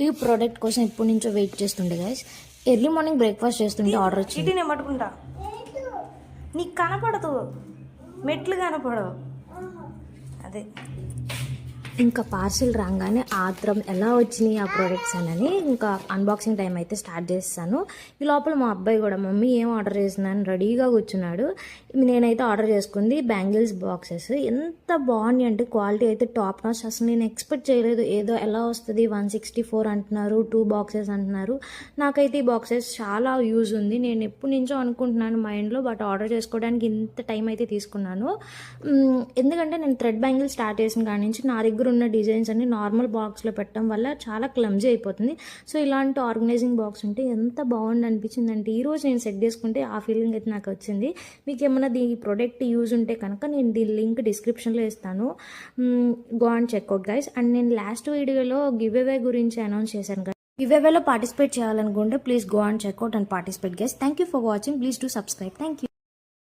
ఈ ప్రోడక్ట్ కోసం ఎప్పటి నుంచో వెయిట్ చేస్తుండే గైస్. ఎర్లీ మార్నింగ్ బ్రేక్ఫాస్ట్ చేస్తుంటే ఆర్డర్ వచ్చింది. ఇటు నేను పట్టుకుంటా, నీకు కనపడదు, మెట్లు కనపడవు. అదే ఇంకా పార్సిల్ రాగానే ఆత్రం ఎలా వచ్చినాయి ఆ ప్రోడక్ట్స్ అని ఇంకా అన్బాక్సింగ్ టైం అయితే స్టార్ట్ చేస్తాను. ఈ లోపల మా అబ్బాయి కూడా మమ్మీ ఏం ఆర్డర్ చేసినాను రెడీగా కూర్చున్నాడు. నేనైతే ఆర్డర్ చేసుకుంది బ్యాంగిల్స్ బాక్సెస్. ఎంత బాగున్నాయి అంటే క్వాలిటీ అయితే టాప్ నాచ్. అసలు నేను ఎక్స్పెక్ట్ చేయలేదు. ఏదో ఎలా వస్తుంది 164 అంటున్నారు, 2 బాక్సెస్ అంటున్నారు. నాకైతే ఈ బాక్సెస్ చాలా యూజ్ ఉంది. నేను ఎప్పటి నుంచో అనుకుంటున్నాను మైండ్లో, బట్ ఆర్డర్ చేసుకోవడానికి ఇంత టైం అయితే తీసుకున్నాను. ఎందుకంటే నేను థ్రెడ్ బ్యాంగిల్ స్టార్ట్ చేసిన కాడి నుంచి నా దగ్గర ఉన్న డిజైన్స్ అన్ని నార్మల్ బాక్స్లో పెట్టడం వల్ల చాలా క్లమ్జీ అయిపోతుంది. సో ఇలాంటి ఆర్గనైజింగ్ బాక్స్ ఉంటే ఎంత బాగుంది అనిపించింది అంటే ఈరోజు నేను సెట్ చేసుకుంటే ఆ ఫీలింగ్ అయితే నాకు వచ్చింది. మీకు ఏమైనా దీని ప్రోడక్ట్ యూజ్ ఉంటే కనుక నేను దీని లింక్ డిస్క్రిప్షన్లో ఇస్తాను. Go and checkout guys. And నేను లాస్ట్ వీడియోలో గివ్ అవే గురించి అనౌన్స్ చేశాను కదా. గివ్ అవేలో పార్టిసిపేట్ చేయాలనుకుంటే please go and checkout and participate guys. Thank you for watching. Please do subscribe. Thank you.